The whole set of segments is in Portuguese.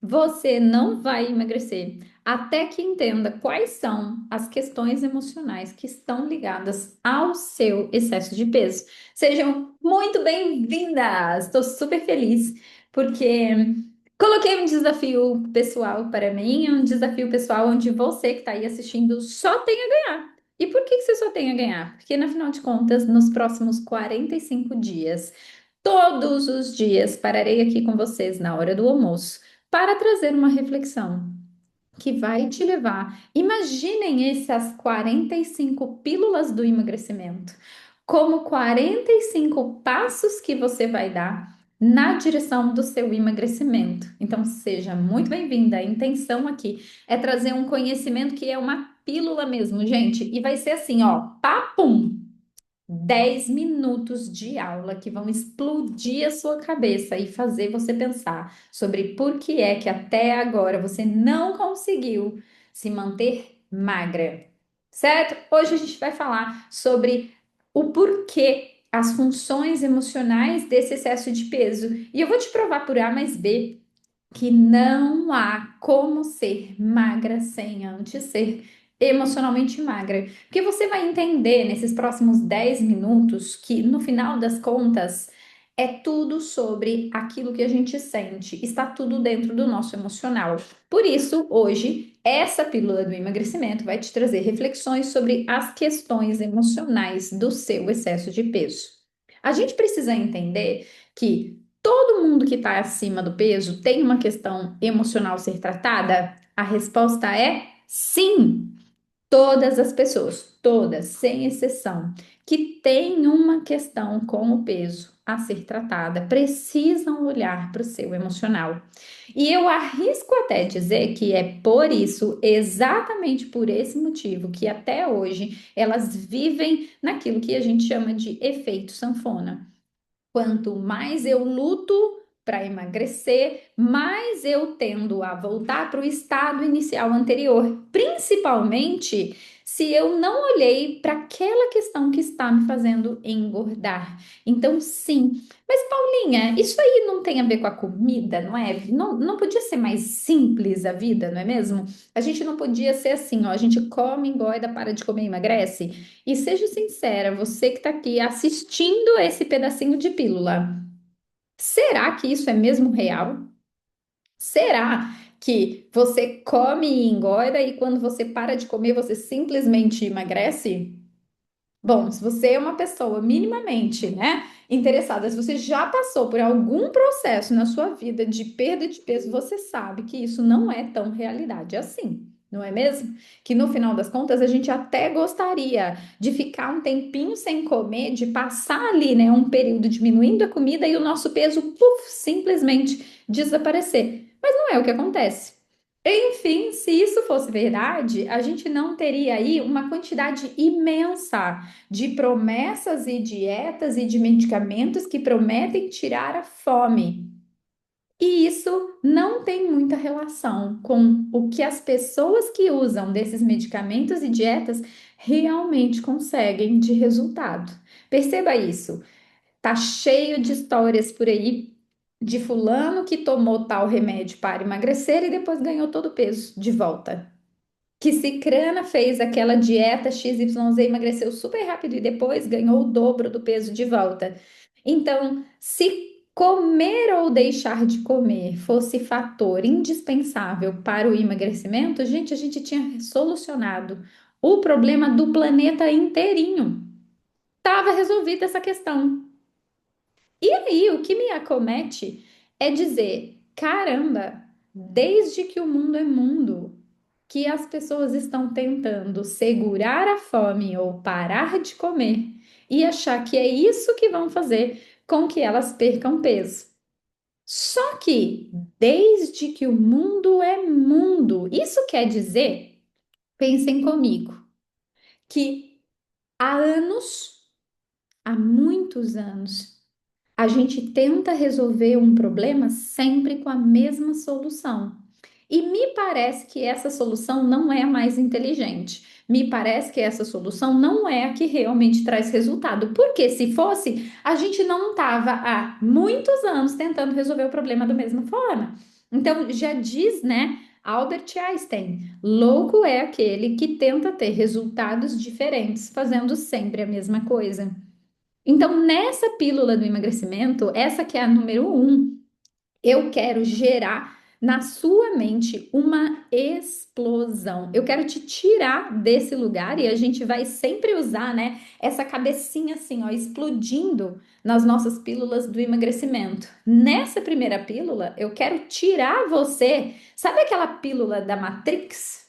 Você não vai emagrecer até que entenda quais são as questões emocionais que estão ligadas ao seu excesso de peso. Sejam muito bem-vindas! Estou super feliz porque coloquei um desafio pessoal para mim, um desafio pessoal onde você que está aí assistindo só tem a ganhar. E por que que você só tem a ganhar? Porque, no final de contas, nos próximos 45 dias, todos os dias, pararei aqui com vocês na hora do almoço para trazer uma reflexão que vai te levar. Imaginem essas 45 pílulas do emagrecimento, como 45 passos que você vai dar na direção do seu emagrecimento. Então, seja muito bem-vinda. A intenção aqui é trazer um conhecimento que é uma pílula mesmo, gente, e vai ser assim, ó, papum. 10 minutos de aula que vão explodir a sua cabeça e fazer você pensar sobre por que é que até agora você não conseguiu se manter magra, certo? Hoje a gente vai falar sobre o porquê, as funções emocionais desse excesso de peso. E eu vou te provar por A mais B que não há como ser magra sem antes ser emocionalmente magra. Porque você vai entender nesses próximos 10 minutos que, no final das contas, é tudo sobre aquilo que a gente sente, está tudo dentro do nosso emocional. Por isso, hoje, essa pílula do emagrecimento vai te trazer reflexões sobre as questões emocionais do seu excesso de peso. A gente precisa entender que todo mundo que está acima do peso tem uma questão emocional a ser tratada? A resposta é sim. Todas as pessoas, todas, sem exceção, que têm uma questão com o peso a ser tratada, precisam olhar para o seu emocional. E eu arrisco até dizer que é por isso, exatamente por esse motivo, que até hoje elas vivem naquilo que a gente chama de efeito sanfona. Quanto mais eu luto para emagrecer, mais eu tendo a voltar para o estado inicial anterior, principalmente se eu não olhei para aquela questão que está me fazendo engordar. Então, sim. Mas, Paulinha, isso aí não tem a ver com a comida, não é? Não podia ser mais simples a vida, não é mesmo? A gente não podia ser assim, ó, a gente come, engorda, para de comer, emagrece. E seja sincera, você que está aqui assistindo esse pedacinho de pílula, será que isso é mesmo real? Será que você come e engorda e quando você para de comer, você simplesmente emagrece? Bom, se você é uma pessoa minimamente, né, interessada, se você já passou por algum processo na sua vida de perda de peso, você sabe que isso não é tão realidade assim, não é mesmo? Que no final das contas a gente até gostaria de ficar um tempinho sem comer, de passar ali, né, um período diminuindo a comida e o nosso peso, puf, simplesmente desaparecer. Mas não é o que acontece. Enfim, se isso fosse verdade, a gente não teria aí uma quantidade imensa de promessas e dietas e de medicamentos que prometem tirar a fome. E isso não tem muita relação com o que as pessoas que usam desses medicamentos e dietas realmente conseguem de resultado. Perceba isso. Tá cheio de histórias por aí de fulano que tomou tal remédio para emagrecer e depois ganhou todo o peso de volta. Que Cicrana fez aquela dieta XYZ, emagreceu super rápido e depois ganhou o dobro do peso de volta. Então, se comer ou deixar de comer fosse fator indispensável para o emagrecimento, gente, a gente tinha solucionado o problema do planeta inteirinho. Tava resolvida essa questão. E aí, o que me acomete é dizer: caramba, desde que o mundo é mundo, que as pessoas estão tentando segurar a fome ou parar de comer e achar que é isso que vão fazer com que elas percam peso. Só que, desde que o mundo é mundo, isso quer dizer, pensem comigo, que há anos, há muitos anos, a gente tenta resolver um problema sempre com a mesma solução. E me parece que essa solução não é a mais inteligente. Me parece que essa solução não é a que realmente traz resultado. Porque se fosse, a gente não estava há muitos anos tentando resolver o problema da mesma forma. Então, já diz, né, Albert Einstein, louco é aquele que tenta ter resultados diferentes, fazendo sempre a mesma coisa. Então, nessa pílula do emagrecimento, essa que é a número um, eu quero gerar na sua mente uma explosão. Eu quero te tirar desse lugar e a gente vai sempre usar, né, essa cabecinha assim, ó, explodindo nas nossas pílulas do emagrecimento. Nessa primeira pílula, eu quero tirar você. Sabe aquela pílula da Matrix?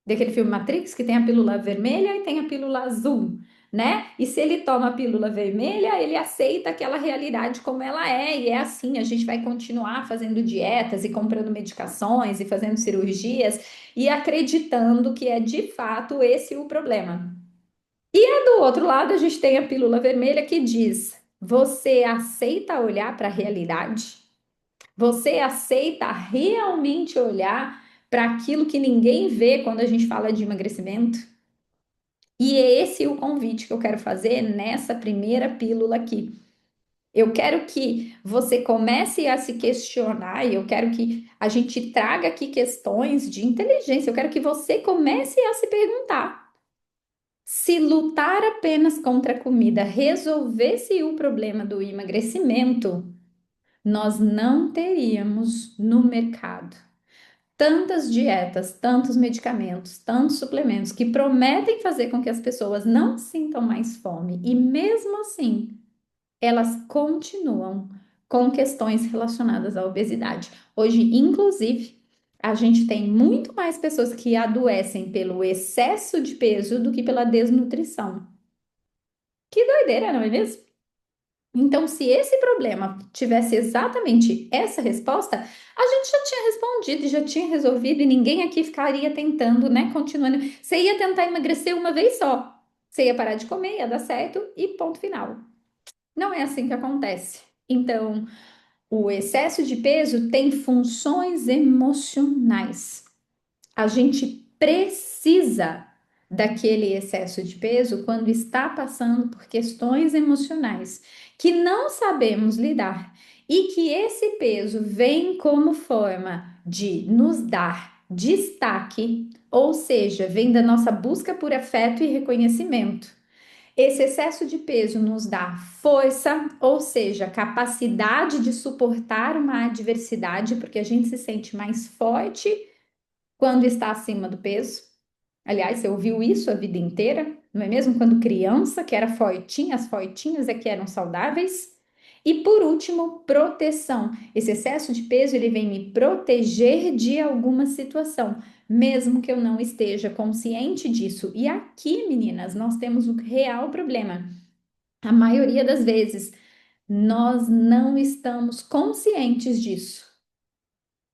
Daquele filme Matrix, que tem a pílula vermelha e tem a pílula azul, né? E se ele toma a pílula vermelha, ele aceita aquela realidade como ela é, e é assim, a gente vai continuar fazendo dietas e comprando medicações e fazendo cirurgias e acreditando que é de fato esse o problema. E do outro lado, a gente tem a pílula vermelha que diz: você aceita olhar para a realidade? Você aceita realmente olhar para aquilo que ninguém vê quando a gente fala de emagrecimento? E é esse o convite que eu quero fazer nessa primeira pílula aqui. Eu quero que você comece a se questionar e eu quero que a gente traga aqui questões de inteligência. Eu quero que você comece a se perguntar se lutar apenas contra a comida resolvesse o problema do emagrecimento, nós não teríamos no mercado tantas dietas, tantos medicamentos, tantos suplementos que prometem fazer com que as pessoas não sintam mais fome e mesmo assim elas continuam com questões relacionadas à obesidade. Hoje, inclusive, a gente tem muito mais pessoas que adoecem pelo excesso de peso do que pela desnutrição. Que doideira, não é mesmo? Então, se esse problema tivesse exatamente essa resposta, a gente já tinha respondido e já tinha resolvido e ninguém aqui ficaria tentando, né? Continuando. Você ia tentar emagrecer uma vez só. Você ia parar de comer, ia dar certo e ponto final. Não é assim que acontece. Então, o excesso de peso tem funções emocionais. A gente precisa daquele excesso de peso quando está passando por questões emocionais que não sabemos lidar e que esse peso vem como forma de nos dar destaque, ou seja, vem da nossa busca por afeto e reconhecimento. Esse excesso de peso nos dá força, ou seja, capacidade de suportar uma adversidade, porque a gente se sente mais forte quando está acima do peso. Aliás, você ouviu isso a vida inteira, não é mesmo? Quando criança, que era fortinha, as fortinhas é que eram saudáveis. E por último, proteção. Esse excesso de peso ele vem me proteger de alguma situação, mesmo que eu não esteja consciente disso. E aqui, meninas, nós temos o real problema. A maioria das vezes, nós não estamos conscientes disso.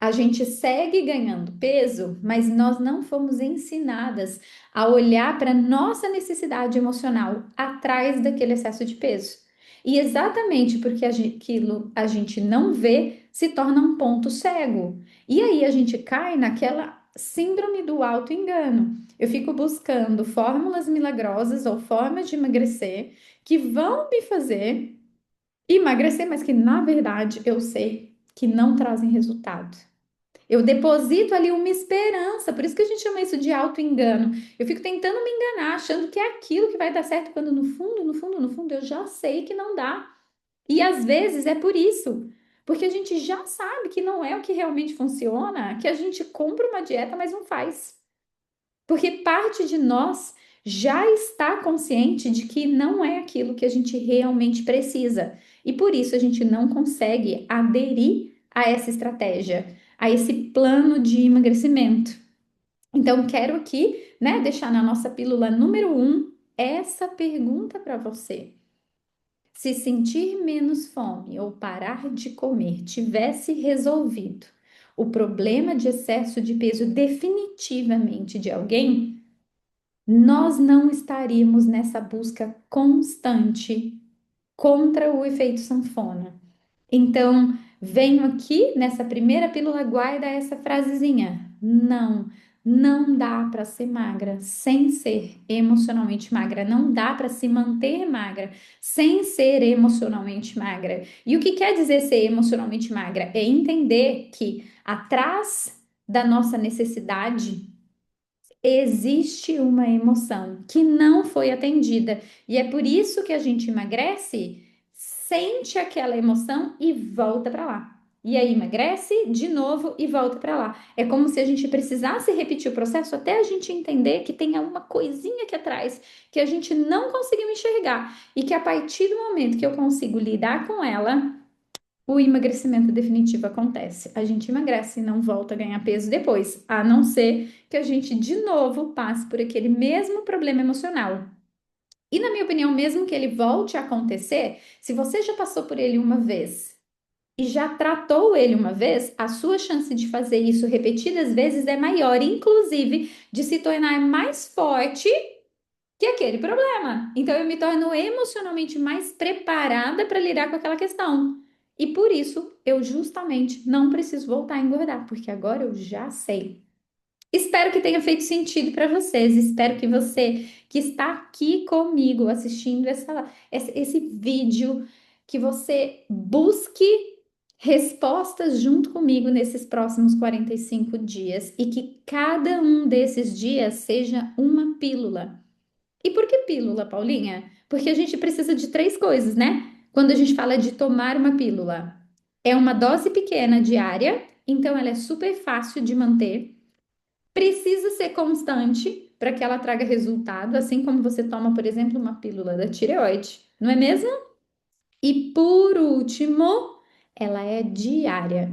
A gente segue ganhando peso, mas nós não fomos ensinadas a olhar para nossa necessidade emocional atrás daquele excesso de peso. E exatamente porque aquilo a gente não vê, se torna um ponto cego. E aí a gente cai naquela síndrome do auto-engano. Eu fico buscando fórmulas milagrosas ou formas de emagrecer que vão me fazer emagrecer, mas que na verdade eu sei que não trazem resultado. Eu deposito ali uma esperança, por isso que a gente chama isso de auto-engano. Eu fico tentando me enganar, achando que é aquilo que vai dar certo, quando no fundo, no fundo, no fundo, eu já sei que não dá. E às vezes é por isso, porque a gente já sabe que não é o que realmente funciona, que a gente compra uma dieta, mas não faz. Porque parte de nós já está consciente de que não é aquilo que a gente realmente precisa. E por isso a gente não consegue aderir a essa estratégia, a esse plano de emagrecimento. Então, quero aqui, né, deixar na nossa pílula número um essa pergunta para você. Se sentir menos fome ou parar de comer tivesse resolvido o problema de excesso de peso definitivamente de alguém, nós não estaríamos nessa busca constante contra o efeito sanfona. Então, venho aqui nessa primeira pílula, guarda essa frasezinha. Não, Não dá para ser magra sem ser emocionalmente magra. Não dá para se manter magra sem ser emocionalmente magra. E o que quer dizer ser emocionalmente magra? É entender que atrás da nossa necessidade existe uma emoção que não foi atendida. E é por isso que a gente emagrece, sente aquela emoção e volta para lá. E aí emagrece de novo e volta para lá. É como se a gente precisasse repetir o processo até a gente entender que tem uma coisinha aqui atrás que a gente não conseguiu enxergar e que a partir do momento que eu consigo lidar com ela, o emagrecimento definitivo acontece. A gente emagrece e não volta a ganhar peso depois, a não ser que a gente de novo passe por aquele mesmo problema emocional. E na minha opinião, mesmo que ele volte a acontecer, se você já passou por ele uma vez e já tratou ele uma vez, a sua chance de fazer isso repetidas vezes é maior, inclusive de se tornar mais forte que aquele problema. Então eu me torno emocionalmente mais preparada para lidar com aquela questão. E por isso eu justamente não preciso voltar a engordar, porque agora eu já sei. Espero que tenha feito sentido para vocês. Espero que você que está aqui comigo assistindo esse vídeo, que você busque respostas junto comigo nesses próximos 45 dias e que cada um desses dias seja uma pílula. E por que pílula, Paulinha? Porque a gente precisa de três coisas, né? Quando a gente fala de tomar uma pílula, é uma dose pequena diária, então ela é super fácil de manter. Precisa ser constante para que ela traga resultado, assim como você toma, por exemplo, uma pílula da tireoide, não é mesmo? E por último, ela é diária.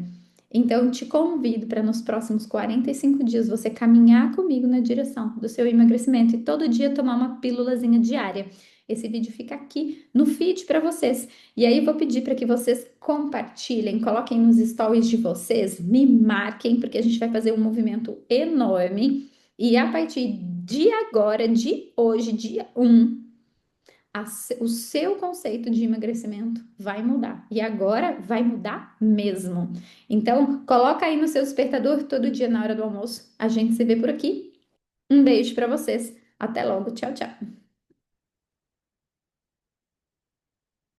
Então, te convido para nos próximos 45 dias você caminhar comigo na direção do seu emagrecimento e todo dia tomar uma pílulazinha diária. Esse vídeo fica aqui no feed para vocês. E aí, vou pedir para que vocês compartilhem, coloquem nos stories de vocês, me marquem, porque a gente vai fazer um movimento enorme. E a partir de agora, de hoje, dia 1, o seu conceito de emagrecimento vai mudar. E agora vai mudar mesmo. Então, coloca aí no seu despertador todo dia na hora do almoço. A gente se vê por aqui. Um beijo para vocês. Até logo. Tchau, tchau.